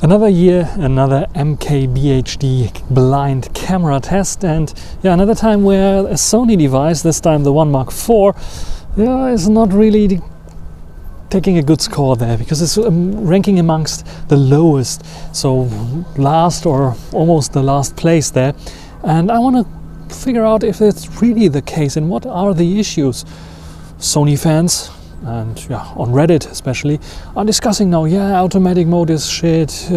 Another year, another MKBHD blind camera test, and yeah, another time where a Sony device, this time the One Mark IV, is not really taking a good score there, because it's ranking amongst the lowest, so last or almost the last place there. And I want to figure out if it's really the case and what are the issues. Sony fans, and yeah, on Reddit especially, are discussing now, yeah, automatic mode is shit,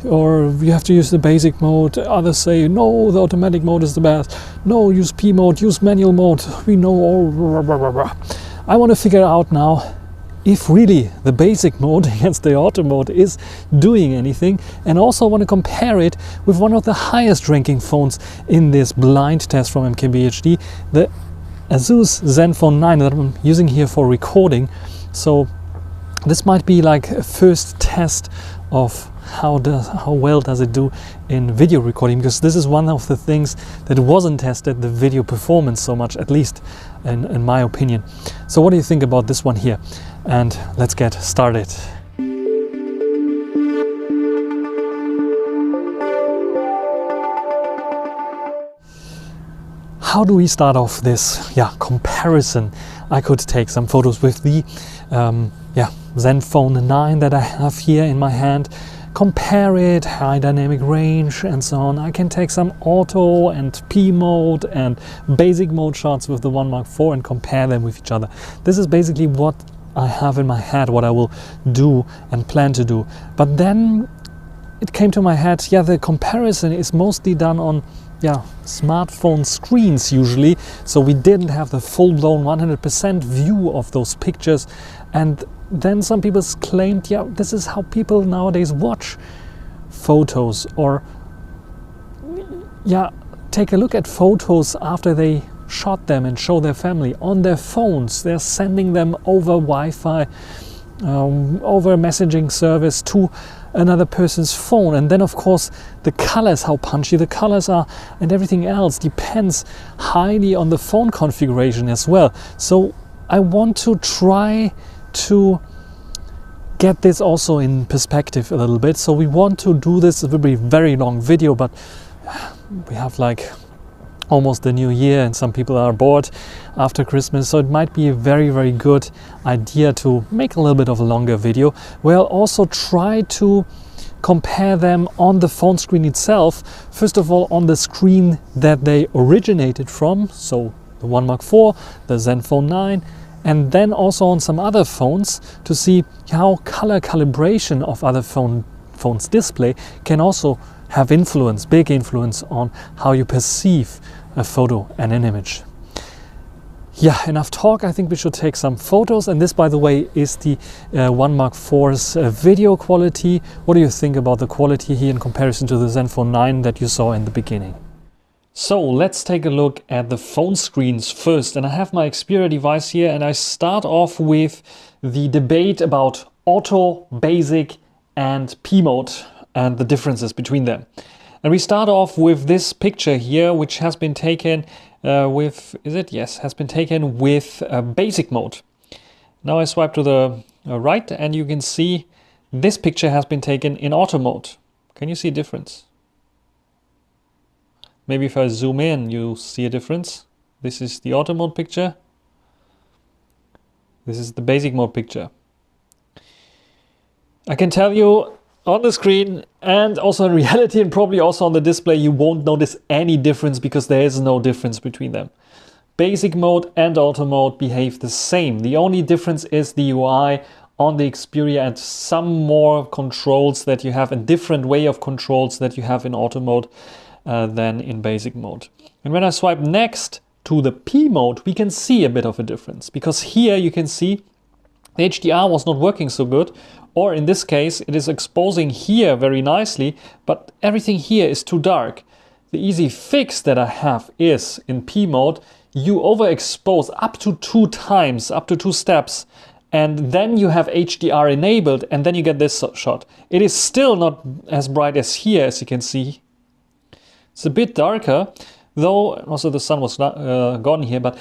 or you have to use the basic mode. Others say, no, the automatic mode is the best. No, use P mode, use manual mode. We know all. Blah, blah, blah, blah. I want to figure out now if really the basic mode against the auto mode is doing anything, and also want to compare it with one of the highest ranking phones in this blind test from MKBHD, the Asus Zenfone 9 that I'm using here for recording. So this might be like a first test of how well does it do in video recording, because this is one of the things that wasn't tested, the video performance, so much, at least in my opinion. So what do you think about this one here? And let's get started. How do we start off this comparison? I could take some photos with the Zenfone 9 that I have here in my hand, compare it, high dynamic range and so on. I can take some auto and P mode and basic mode shots with the One Mark IV and compare them with each other. This is basically what I have in my head, what I will do and plan to do. But then it came to my head, the comparison is mostly done on smartphone screens usually, so we didn't have the full-blown 100% view of those pictures. And then some people claimed, this is how people nowadays watch photos, or take a look at photos after they shot them and show their family on their phones. They're sending them over Wi-Fi, over messaging service to another person's phone, and then of course the colors, how punchy the colors are and everything else depends highly on the phone configuration as well. So I want to try to get this also in perspective a little bit. So we want to do this. It will be a very long video, but we have like almost the new year and some people are bored after Christmas, so it might be a very, very good idea to make a little bit of a longer video. We'll also try to compare them on the phone screen itself. First of all, on the screen that they originated from, so the One Mark IV, the Zenfone 9, and then also on some other phones to see how color calibration of other phones display can also have influence, big influence on how you perceive a photo and an image. Enough talk. I think we should take some photos, and this, by the way, is the One Mark IV's video quality. What do you think about the quality here in comparison to the Zenfone 9 that you saw in the beginning? So let's take a look at the phone screens first, and I have my Xperia device here, and I start off with the debate about auto, basic and P mode and the differences between them. And we start off with this picture here, which has been taken with basic mode. Now I swipe to the right, and you can see this picture has been taken in auto mode. Can you see a difference? Maybe if I zoom in, you see a difference. This is the auto mode picture. This is the basic mode picture. I can tell you, on the screen and also in reality and probably also on the display, you won't notice any difference because there is no difference between them. Basic mode and auto mode behave the same. The only difference is the UI on the Xperia and some more controls that you have, a different way of controls that you have in auto mode than in basic mode. And when I swipe next to the P mode, we can see a bit of a difference, because here you can see the HDR was not working so good, or in this case it is exposing here very nicely, but everything here is too dark. The easy fix that I have is in P mode, you overexpose up to 2 times, up to 2 steps, and then you have HDR enabled, and then you get this shot. It is still not as bright as here, as you can see. It's a bit darker, though also the sun was gone here, but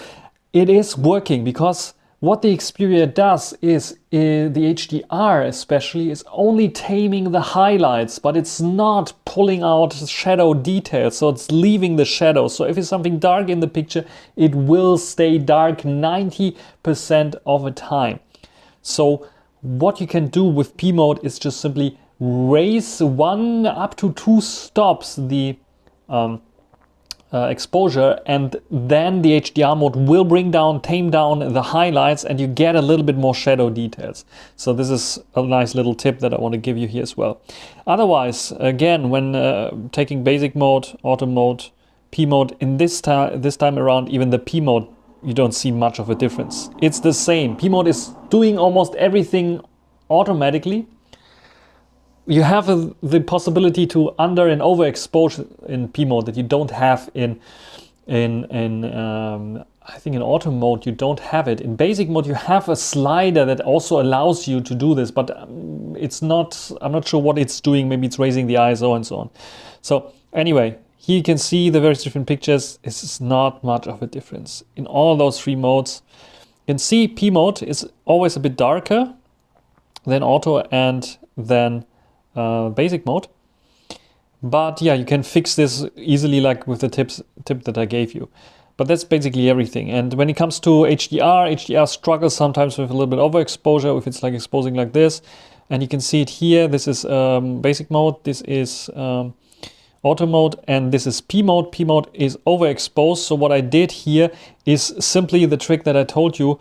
it is working because what the Xperia does is, the HDR especially, is only taming the highlights, but it's not pulling out shadow details, so it's leaving the shadow. So if it's something dark in the picture, it will stay dark 90% of the time. So what you can do with P mode is just simply raise 1 up to 2 stops the exposure, and then the HDR mode will tame down the highlights, and you get a little bit more shadow details. So this is a nice little tip that I want to give you here as well. Otherwise, again, when taking basic mode, auto mode, P mode, in this time around, even the P mode, you don't see much of a difference. It's the same. P mode is doing almost everything automatically. You have the possibility to under and overexpose in P mode that you don't have in I think in auto mode you don't have it. In basic mode you have a slider that also allows you to do this, but it's not. I'm not sure what it's doing. Maybe it's raising the ISO and so on. So anyway, here you can see the various different pictures. It's not much of a difference in all those 3 modes. You can see P mode is always a bit darker than auto and then basic mode, but yeah, you can fix this easily, like with the tip that I gave you. But that's basically everything. And when it comes to HDR struggles sometimes with a little bit overexposure if it's like exposing like this. And you can see it here. This is basic mode, this is auto mode, and this is P mode. P mode is overexposed. So what I did here is simply the trick that I told you.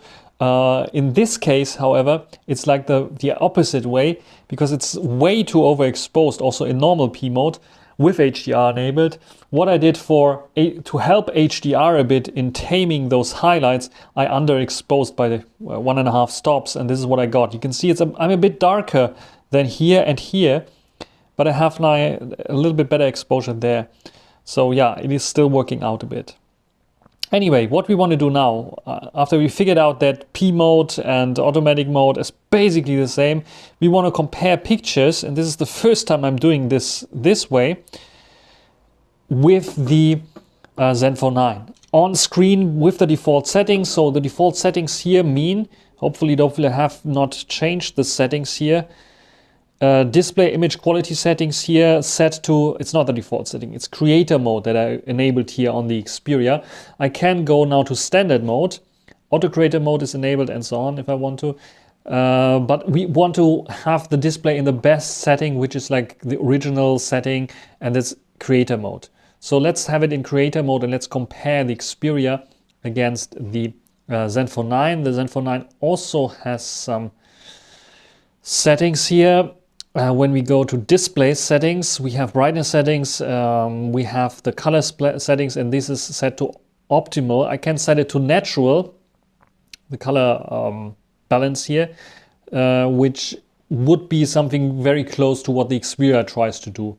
In this case, however, it's like the opposite way, because it's way too overexposed also in normal P mode with HDR enabled. What I did to help HDR a bit in taming those highlights, I underexposed by the 1.5 stops, and this is what I got. You can see I'm a bit darker than here and here, but I have now a little bit better exposure there. So yeah, it is still working out a bit. Anyway, what we want to do now, after we figured out that P mode and automatic mode is basically the same, we want to compare pictures, and this is the first time I'm doing this way, with the Zenfone 9. On screen with the default settings, so the default settings here mean, hopefully I have not changed the settings here. Display image quality settings here set to, it's not the default setting, it's creator mode that I enabled here on the Xperia. I can go now to standard mode, auto creator mode is enabled and so on if I want to. But we want to have the display in the best setting, which is like the original setting, and that's creator mode. So let's have it in creator mode and let's compare the Xperia against the Zenfone 9. The Zenfone 9 also has some settings here. When we go to display settings, we have brightness settings, we have the color settings, and this is set to optimal. I can set it to natural, the color balance here, which would be something very close to what the Xperia tries to do.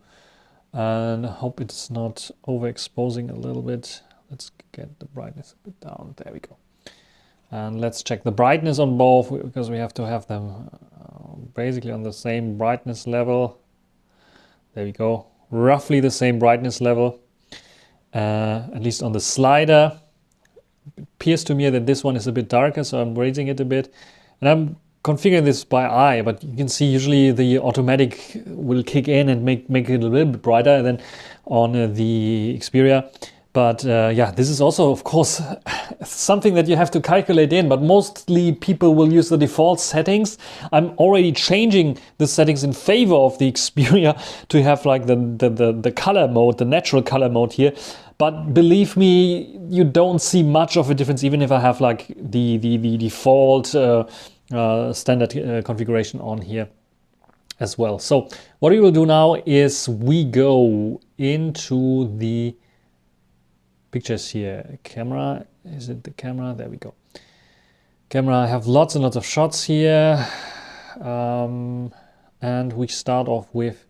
And I hope it's not overexposing a little bit. Let's get the brightness a bit down. There we go. And let's check the brightness on both, because we have to have them basically on the same brightness level. There we go. Roughly the same brightness level, at least on the slider. It appears to me that this one is a bit darker, so I'm raising it a bit. And I'm configuring this by eye, but you can see usually the automatic will kick in and make it a little bit brighter than on the Xperia. But yeah, this is also, of course, something that you have to calculate in, but mostly people will use the default settings. I'm already changing the settings in favor of the Xperia to have like the color mode, the natural color mode here. But believe me, you don't see much of a difference, even if I have like the default standard configuration on here as well. So what we will do now is we go into the pictures here. Camera, is it the camera? There we go. Camera, I have lots and lots of shots here. And we start off with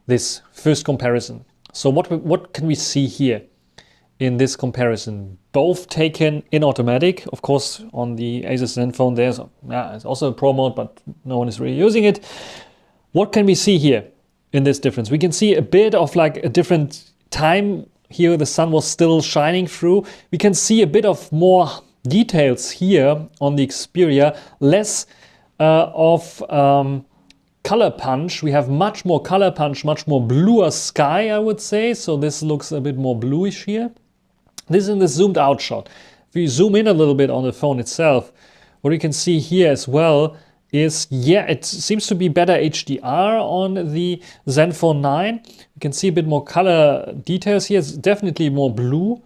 this first comparison. So what can we see here in this comparison? Both taken in automatic. Of course, on the Asus Zenfone, it's also a pro mode, but no one is really using it. What can we see here in this difference? We can see a bit of like a different time. Here the sun was still shining through. We can see a bit of more details here on the Xperia, less of color punch. We have much more color punch, much more bluer sky, I would say. So this looks a bit more bluish here. This is in the zoomed out shot. If you zoom in a little bit on the phone itself, what you can see here as well is, yeah, it seems to be better HDR on the Zenfone 9. You can see a bit more color details here. It's definitely more blue.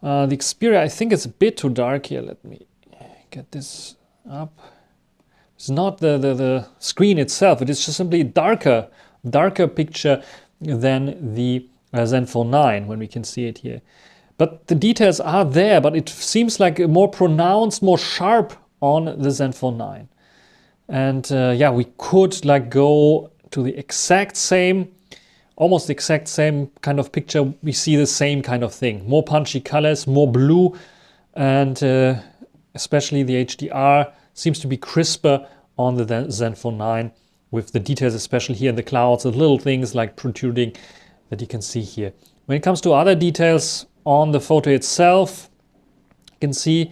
The Xperia, I think it's a bit too dark here. Let me get this up. It's not the screen itself. It is just simply darker picture than the Zenfone 9 when we can see it here. But the details are there, but it seems like more pronounced, more sharp on the Zenfone 9. And yeah, we could like go to the exact same, almost the exact same kind of picture. We see the same kind of thing. More punchy colors, more blue, and especially the HDR seems to be crisper on the Zenfone 9 with the details, especially here in the clouds, the little things like protruding that you can see here. When it comes to other details on the photo itself, you can see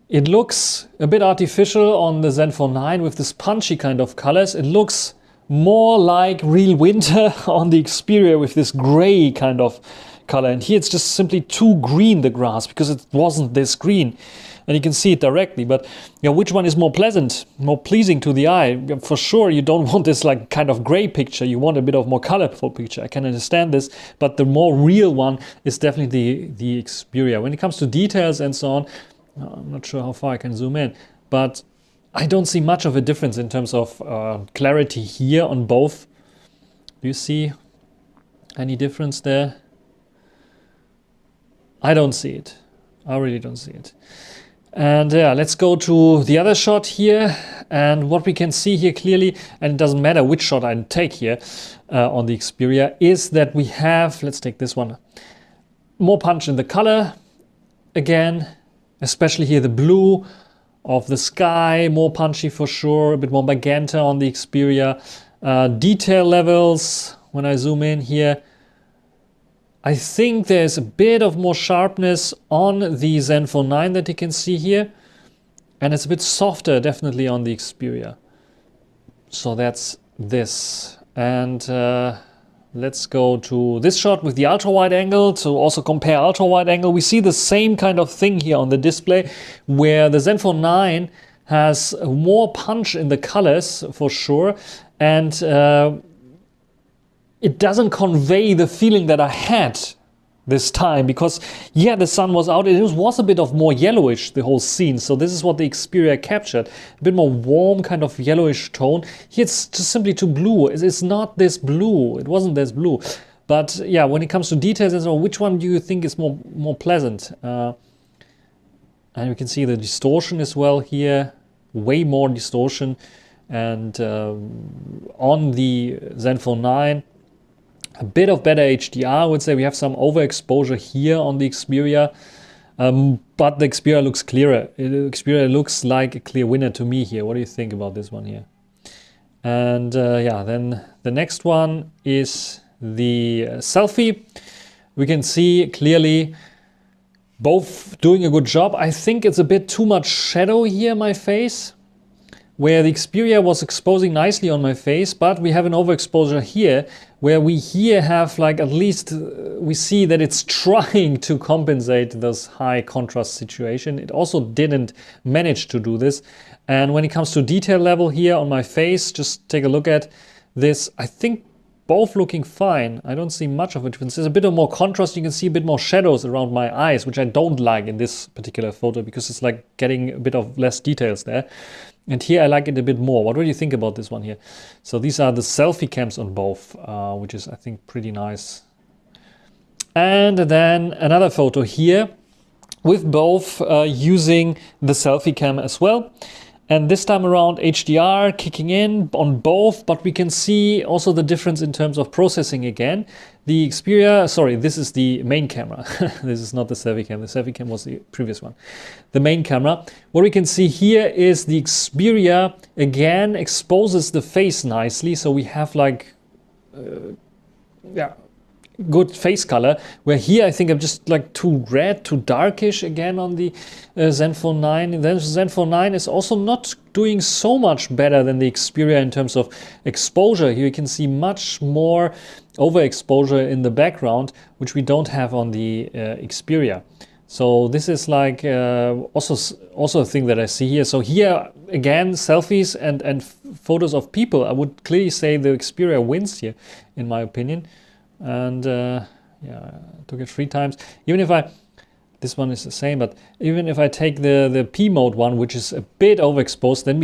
it looks a bit artificial on the Zenfone 9 with this punchy kind of colors. It looks more like real winter on the Xperia with this gray kind of color. And here it's just simply too green, the grass, because it wasn't this green. And you can see it directly. But you know, which one is more pleasant, more pleasing to the eye? For sure, you don't want this like kind of gray picture. You want a bit of more colorful picture. I can understand this, but the more real one is definitely the Xperia. When it comes to details and so on, I'm not sure how far I can zoom in, but I don't see much of a difference in terms of clarity here on both. Do you see any difference there? I don't see it. I really don't see it. And yeah, let's go to the other shot here. And what we can see here clearly, and it doesn't matter which shot I take here on the Xperia, is that we have, let's take this one, more punch in the color again. Especially here the blue of the sky, more punchy for sure, a bit more magenta on the Xperia. Detail levels, when I zoom in here, I think there's a bit of more sharpness on the Zenfone 9 that you can see here. And it's a bit softer definitely on the Xperia. So that's this. And let's go to this shot with the ultra wide angle to also compare ultra wide angle. We see the same kind of thing here on the display where the Zenfone 9 has more punch in the colors for sure. And it doesn't convey the feeling that I had this time because, yeah, the sun was out. It was a bit of more yellowish, the whole scene. So this is what the Xperia captured. A bit more warm, kind of yellowish tone. Here it's just simply too blue. It's not this blue. It wasn't this blue. But yeah, when it comes to details and so on, which one do you think is more pleasant? And we can see the distortion as well here. Way more distortion. And on the Zenfone 9, a bit of better HDR, I would say. We have some overexposure here on the Xperia, but the Xperia looks clearer. The Xperia looks like a clear winner to me here. What do you think about this one here? And yeah, then the next one is the selfie. We can see clearly both doing a good job. I think it's a bit too much shadow here in my face, where the Xperia was exposing nicely on my face, but we have an overexposure here, where we here have like at least we see that it's trying to compensate this high contrast situation. It also didn't manage to do this. And when it comes to detail level here on my face, just take a look at this. I think both looking fine. I don't see much of a difference. There's a bit of more contrast. You can see a bit more shadows around my eyes, which I don't like in this particular photo because it's like getting a bit of less details there. And here I like it a bit more. What do you think about this one here? So these are the selfie cams on both, which is, I think, pretty nice. And then another photo here with both using the selfie cam as well. And this time around HDR kicking in on both, but we can see also the difference in terms of processing again. The Xperia, sorry, this is the main camera. This is not the selfie cam. The selfie cam was the previous one. The main camera. What we can see here is the Xperia again exposes the face nicely. So we have like, yeah, good face color, where here I think I'm just like too red, too darkish again on the Zenfone 9. And then Zenfone 9 is also not doing so much better than the Xperia in terms of exposure. Here you can see much more overexposure in the background, which we don't have on the Xperia. So this is like also a thing that I see here. So here again, selfies and photos of people, I would clearly say the Xperia wins here, in my opinion. And yeah, I took it 3 times. Even if this one is the same, but even if I take the P mode one, which is a bit overexposed, then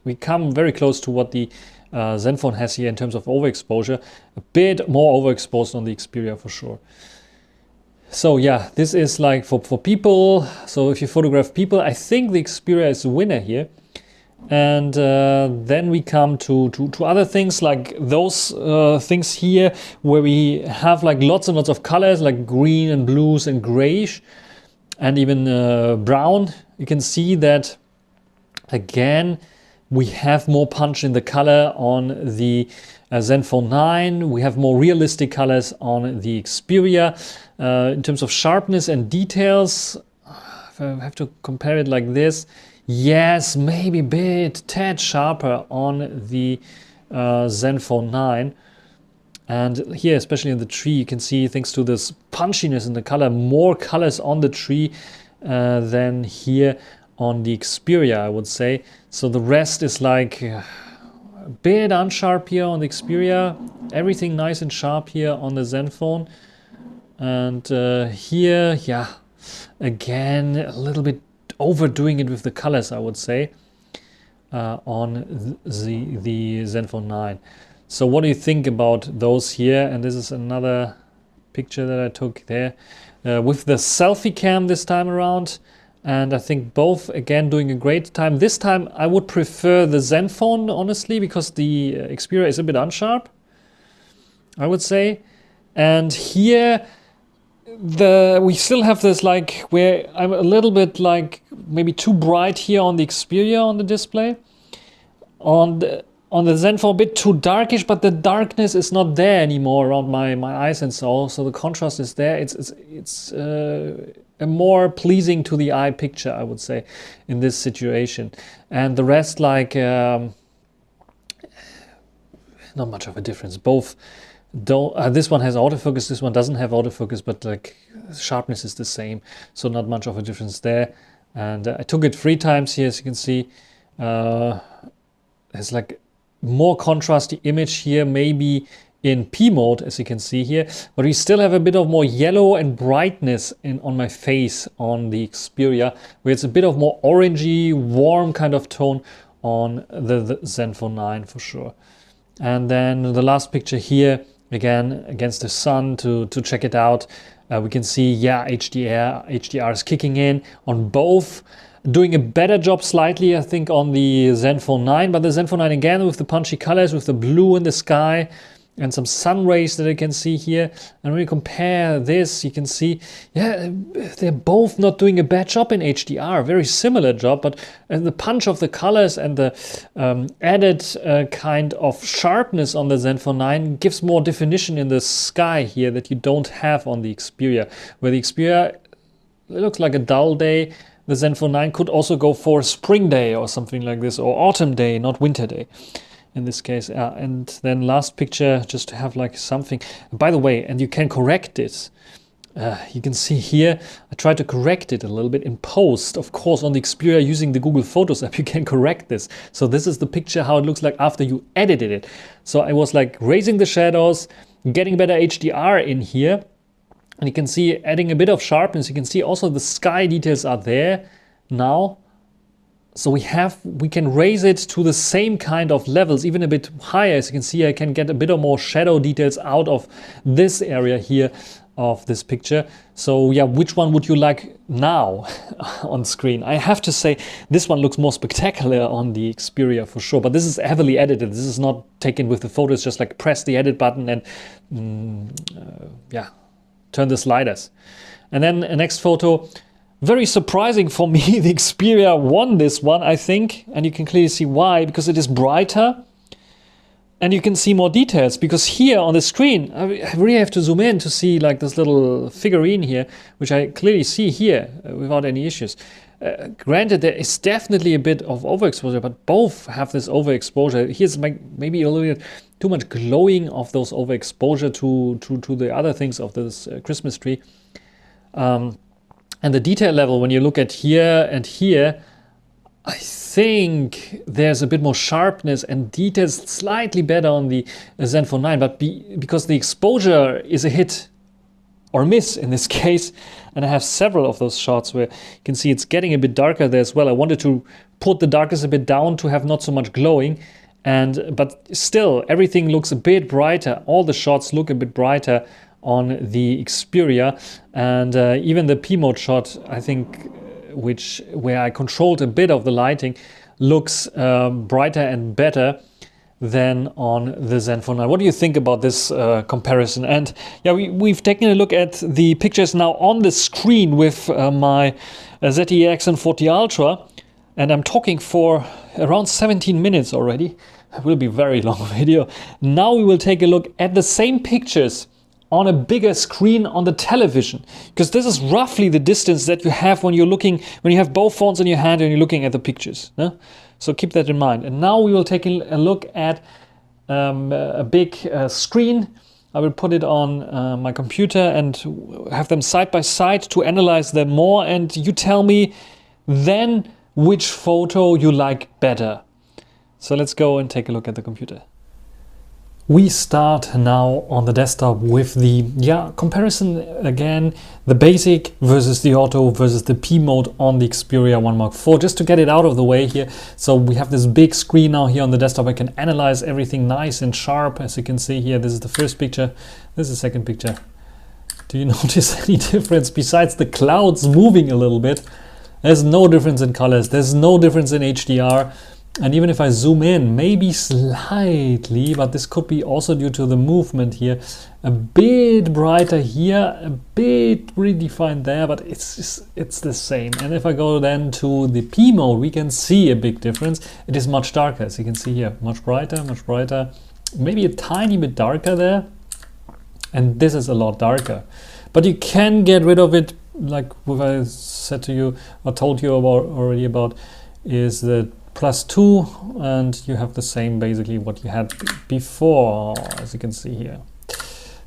we come very close to what the Zenfone has here in terms of overexposure. A bit more overexposed on the Xperia for sure. So yeah, this is like for people. So if you photograph people, I think the Xperia is the winner here. And then we come to other things, like those things here where we have like lots and lots of colors, like green and blues and grayish and even brown. You can see that again we have more punch in the color on the Zenfone 9. We have more realistic colors on the Xperia. In terms of sharpness and details, if I have to compare it like this, yes, maybe a tad sharper on the Zenfone 9. And here, especially in the tree, you can see, thanks to this punchiness in the color, more colors on the tree than here on the Xperia, I would say. So the rest is like a bit unsharp here on the Xperia. Everything nice and sharp here on the Zenfone. And here, yeah, again, a little bit overdoing it with the colors, I would say, on the Zenfone 9. So what do you think about those here? And this is another picture that I took there with the selfie cam this time around. And I think both, again, doing a great time. This time I would prefer the Zenfone, honestly, because the Xperia is a bit unsharp, I would say. And here we still have this, like, where I'm a little bit like maybe too bright here on the Xperia on the display. On the Zenfone, a bit too darkish, but the darkness is not there anymore around my eyes and so the contrast is there. It's a more pleasing to the eye picture, I would say, in this situation. And the rest, like, not much of a difference. Both don't. This one has autofocus, this one doesn't have autofocus, but like sharpness is the same, so not much of a difference there. And I took it 3 times here, as you can see. There's like more contrasty image here, maybe in P mode, as you can see here, but we still have a bit of more yellow and brightness on my face on the Xperia, where it's a bit of more orangey, warm kind of tone on the Zenfone 9 for sure. And then the last picture here, again against the sun to check it out. We can see, yeah, HDR is kicking in on both. Doing a better job slightly, I think, on the Zenfone 9, but the Zenfone 9 again with the punchy colors, with the blue in the sky and some sun rays that I can see here. And when you compare this, you can see, yeah, they're both not doing a bad job in HDR, very similar job, but the punch of the colors and the added kind of sharpness on the Zenfone 9 gives more definition in the sky here that you don't have on the Xperia, where the Xperia, it looks like a dull day. The Zenfone 9 could also go for spring day or something like this, or autumn day, not winter day in this case. And then last picture, just to have like something. By the way, and you can correct this. You can see here, I tried to correct it a little bit in post. Of course, on the Xperia using the Google Photos app, you can correct this. So this is the picture, how it looks like after you edited it. So I was like raising the shadows, getting better HDR in here. And you can see adding a bit of sharpness. You can see also the sky details are there now. So we can raise it to the same kind of levels, even a bit higher. As you can see, I can get a bit of more shadow details out of this area here of this picture. So yeah, which one would you like now on screen? I have to say this one looks more spectacular on the Xperia for sure, but this is heavily edited. This is not taken with the photos, just like press the edit button and yeah, turn the sliders. And then the next photo, very surprising for me, the Xperia won this one, I think, and you can clearly see why, because it is brighter. And you can see more details, because here on the screen, I really have to zoom in to see like this little figurine here, which I clearly see here without any issues. Granted, there is definitely a bit of overexposure, but both have this overexposure. Here's maybe a little bit too much glowing of those overexposure to the other things of this Christmas tree. And the detail level, when you look at here and here, I think there's a bit more sharpness and details slightly better on the Zenfone 9, but because the exposure is a hit or miss in this case, and I have several of those shots where you can see it's getting a bit darker there as well. I wanted to put the darkness a bit down to have not so much glowing, but still everything looks a bit brighter. All the shots look a bit brighter on the Xperia, and even the P mode shot, I think, where I controlled a bit of the lighting, looks brighter and better than on the Zenfone 9. What do you think about this comparison? And yeah, we've taken a look at the pictures now on the screen with my ZTE X40 Ultra, and I'm talking for around 17 minutes already. It will be a very long video. Now we will take a look at the same pictures on a bigger screen on the television, because this is roughly the distance that you have when you have both phones in your hand and you're looking at the pictures. No? So keep that in mind. And now we will take a look at a big screen. I will put it on my computer and have them side by side to analyze them more, and you tell me then which photo you like better. So let's go and take a look at the computer. We start now on the desktop with the comparison again, the basic versus the auto versus the P mode on the Xperia 1 Mark IV, just to get it out of the way here. So we have this big screen now here on the desktop. I can analyze everything nice and sharp, as you can see here. This is the first picture, this is the second picture. Do you notice any difference besides the clouds moving a little bit? There's no difference in colors, there's no difference in HDR. And even if I zoom in, maybe slightly, but this could be also due to the movement here, a bit brighter here, a bit redefined there, but it's the same. And if I go then to the P mode, we can see a big difference. It is much darker, as you can see here, much brighter, maybe a tiny bit darker there, and this is a lot darker. But you can get rid of it, like what I said to you or told you already about, is the +2, and you have the same basically what you had before, as you can see here.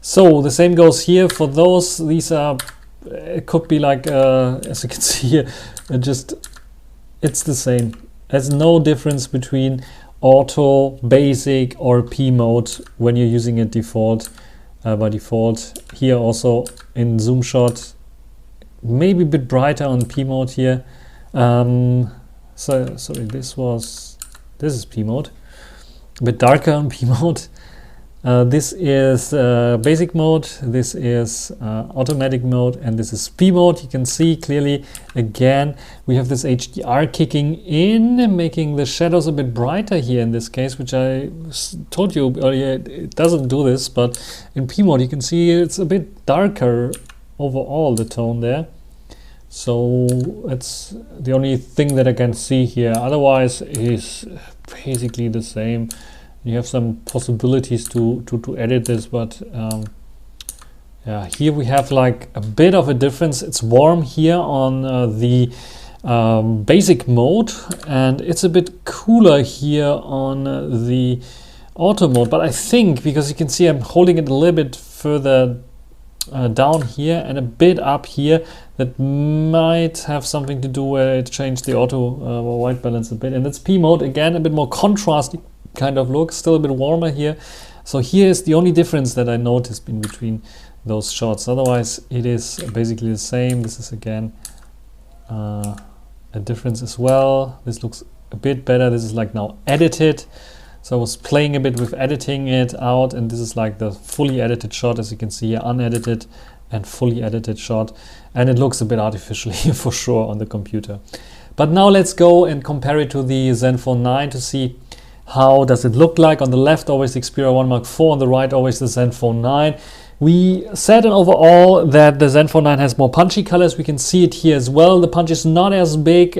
So the same goes here for those. These are, it could be like as you can see here, it's the same. There's no difference between auto, basic or P mode when you're using it by default. Here also in zoom shot, maybe a bit brighter on P mode here. So sorry, this is P mode, a bit darker on P mode. This is basic mode, this is automatic mode, and this is P mode. You can see clearly again we have this HDR kicking in, making the shadows a bit brighter here in this case, which I told you earlier it doesn't do this, but in P mode you can see it's a bit darker overall, the tone there. So it's the only thing that I can see here. Otherwise is basically the same. You have some possibilities to edit this, but yeah, here we have like a bit of a difference. It's warm here on the basic mode, and it's a bit cooler here on the auto mode. But I think, because you can see I'm holding it a little bit further down here and a bit up here, that might have something to do where it changed the auto white balance a bit. And that's P mode, again a bit more contrasty kind of look, still a bit warmer here. So here is the only difference that I noticed in between those shots. Otherwise it is basically the same. This is again a difference as well. This looks a bit better. This is like now edited. So I was playing a bit with editing it out, and this is like the fully edited shot, as you can see here, unedited and fully edited shot, and it looks a bit artificial here for sure on the computer. But now let's go and compare it to the Zenfone 9 to see how does it look like. On the left always the Xperia 1 Mark IV, on the right always the Zenfone 9. We said overall that the Zenfone 9 has more punchy colors. We can see it here as well. The punch is not as big,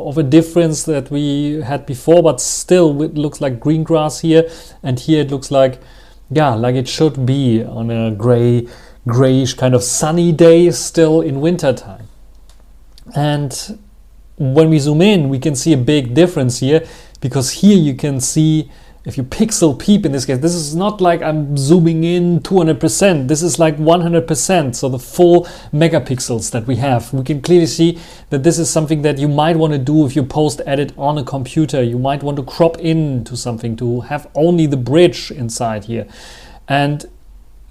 of a difference that we had before, but still it looks like green grass here, and here it looks like, yeah, like it should be on a grayish kind of sunny day still in winter time. And when we zoom in, we can see a big difference here, because here you can see, if you pixel peep in this case, this is not like I'm zooming in 200%, this is like 100%, so the full megapixels that we have. We can clearly see that this is something that you might want to do if you post edit on a computer. You might want to crop into something to have only the bridge inside here. And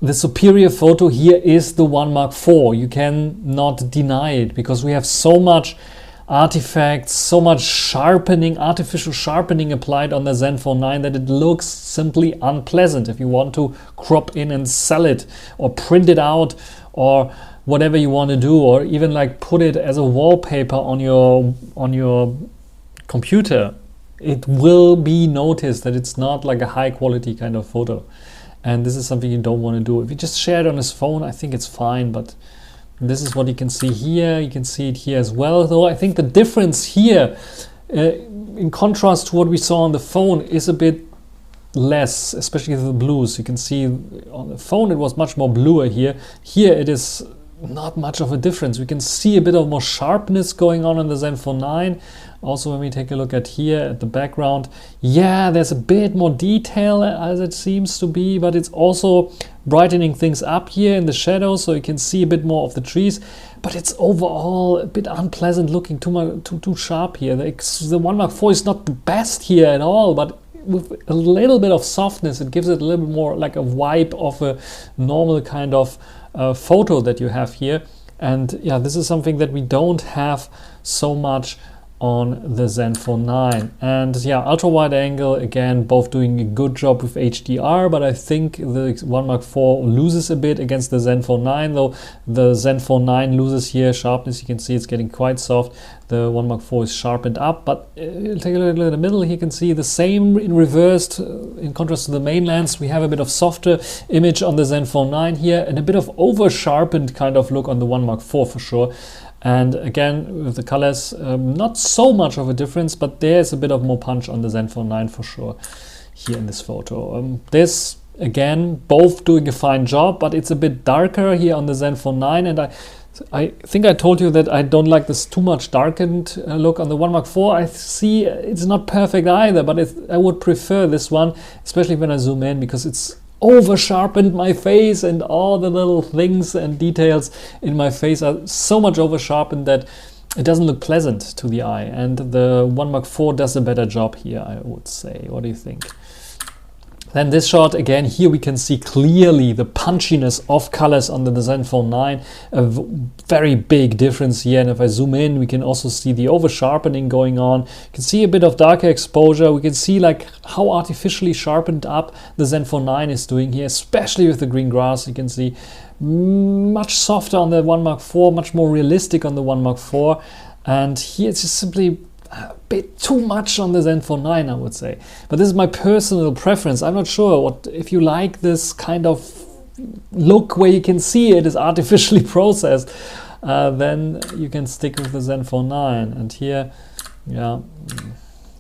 the superior photo here is the 1 Mark IV. You cannot deny it, because we have so much artifacts, so much sharpening, artificial sharpening applied on the Zenfone 9 that it looks simply unpleasant if you want to crop in and sell it or print it out or whatever you want to do, or even like put it as a wallpaper on your computer. It will be noticed that it's not like a high quality kind of photo, and this is something you don't want to do. If you just share it on his phone, I think it's fine, but this is what you can see here. You can see it here as well, though I think the difference here, in contrast to what we saw on the phone, is a bit less, especially the blues. You can see on the phone it was much more bluer here. Here it is not much of a difference. We can see a bit of more sharpness going on the Zenfone 9. Also, when we take a look at here at the background, yeah, there's a bit more detail as it seems to be, but it's also brightening things up here in the shadows, so you can see a bit more of the trees, but it's overall a bit unpleasant looking, too sharp here. The 1 Mark IV is not the best here at all, but with a little bit of softness, it gives it a little bit more like a vibe of a normal kind of photo that you have here. And yeah, this is something that we don't have so much on the Zenfone 9. And yeah, ultra wide angle, again, both doing a good job with HDR, but I think the 1 Mark IV loses a bit against the Zenfone 9, though the Zenfone 9 loses here sharpness. You can see it's getting quite soft. The 1 Mark IV is sharpened up, but take a look at the middle. You can see the same in reversed. In contrast to the main lens, we have a bit of softer image on the Zenfone 9 here, and a bit of over sharpened kind of look on the 1 Mark IV for sure. And again, with the colors, not so much of a difference, but there's a bit of more punch on the Zenfone 9 for sure here in this photo. This, again, both doing a fine job, but it's a bit darker here on the Zenfone 9, and I think I told you that I don't like this too much darkened look on the 1 Mark IV. I see it's not perfect either, but I would prefer this one, especially when I zoom in, because it's over sharpened my face, and all the little things and details in my face are so much over sharpened that it doesn't look pleasant to the eye. And the 1 Mark IV does a better job here, I would say. What do you think? Then this shot, again, here we can see clearly the punchiness of colors on the Zenfone 9, a very big difference here. And if I zoom in, we can also see the over sharpening going on. You can see a bit of darker exposure. We can see like how artificially sharpened up the Zenfone 9 is doing here, especially with the green grass. You can see much softer on the 1 Mark IV, much more realistic on the 1 Mark IV. And here it's just simply a bit too much on the Zenfone 9, I would say. But this is my personal preference. I'm not sure if you like this kind of look where you can see it is artificially processed, then you can stick with the Zenfone 9. And here, yeah,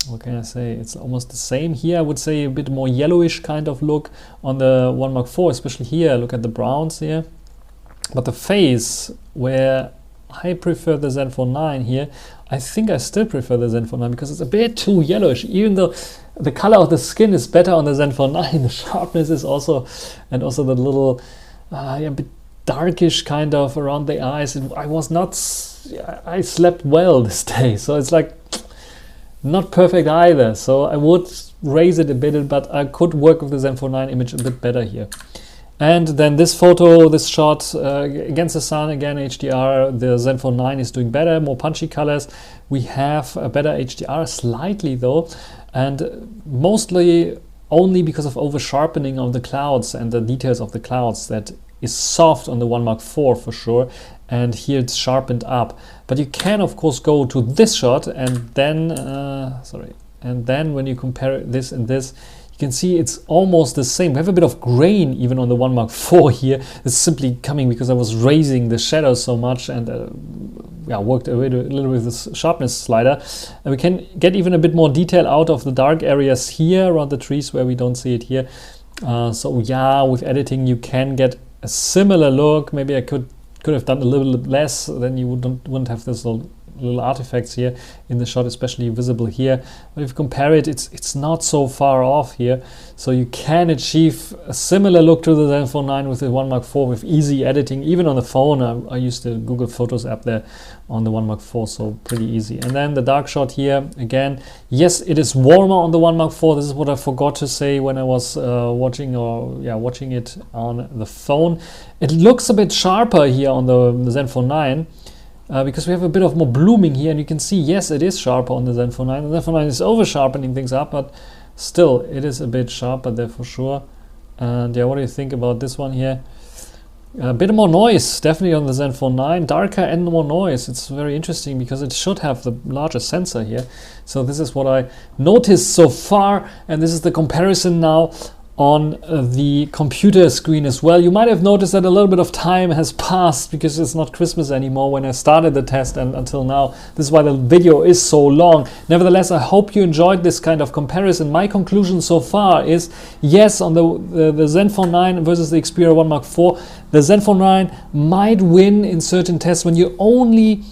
what can I say? It's almost the same. Here I would say a bit more yellowish kind of look on the 1 Mark IV, especially here. Look at the browns here. But the face, where I prefer the Zenfone 9 here, I think I still prefer the Zenfone 9 because it's a bit too yellowish. Even though the color of the skin is better on the Zenfone 9, the sharpness is also, and also the little yeah, bit darkish kind of around the eyes. I slept well this day, so it's like not perfect either. So I would raise it a bit, but I could work with the Zenfone 9 image a bit better here. And then this photo, this shot against the sun, again HDR, the Zenfone 9 is doing better, more punchy colors. We have a better HDR, slightly though, and mostly only because of over sharpening of the clouds and the details of the clouds that is soft on the 1 Mark IV for sure, and here it's sharpened up. But you can of course go to this shot and then, and then when you compare this and this, you can see it's almost the same. We have a bit of grain even on the 1 Mark IV here. It's simply coming because I was raising the shadows so much and worked a little bit with this sharpness slider. And we can get even a bit more detail out of the dark areas here around the trees where we don't see it here. So yeah, with editing you can get a similar look. Maybe I could have done a little bit less, then you wouldn't have this little artifacts here in the shot, especially visible here. But if you compare it, it's not so far off here. So you can achieve a similar look to the Zenfone 9 with the 1 Mark IV with easy editing, even on the phone. I used the Google Photos app there on the 1 Mark IV, so pretty easy. And then the dark shot here, again, yes, it is warmer on the 1 Mark IV. This is what I forgot to say when I was watching it on the phone. It looks a bit sharper here on the Zenfone 9. Because we have a bit of more blooming here, and you can see, yes, it is sharper on the Zenfone 9. The Zenfone 9 is over sharpening things up, but still, it is a bit sharper there for sure. And yeah, what do you think about this one here? A bit more noise, definitely on the Zenfone 9, darker and more noise. It's very interesting because it should have the larger sensor here. So this is what I noticed so far, and this is the comparison now on the computer screen as well. You might have noticed that a little bit of time has passed because it's not Christmas anymore when I started the test and until now. This is why the video is so long. Nevertheless, I hope you enjoyed this kind of comparison. My conclusion so far is, yes, on the Zenfone 9 versus the Xperia 1 Mark IV, the Zenfone 9 might win in certain tests when you only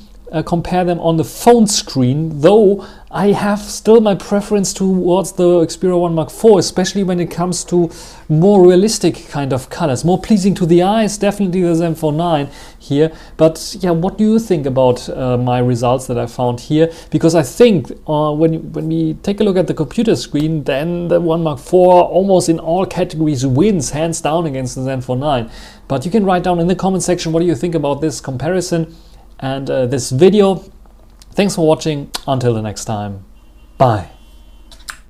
compare them on the phone screen, though I have still my preference towards the Xperia 1 Mark IV, especially when it comes to more realistic kind of colors, more pleasing to the eyes, definitely the Zenfone 9 here. But yeah, what do you think about my results that I found here? Because I think when we take a look at the computer screen, then the 1 Mark IV almost in all categories wins hands down against the Zenfone 9. But you can write down in the comment section what do you think about this comparison and this video. Thanks for watching. Until the next time. Bye.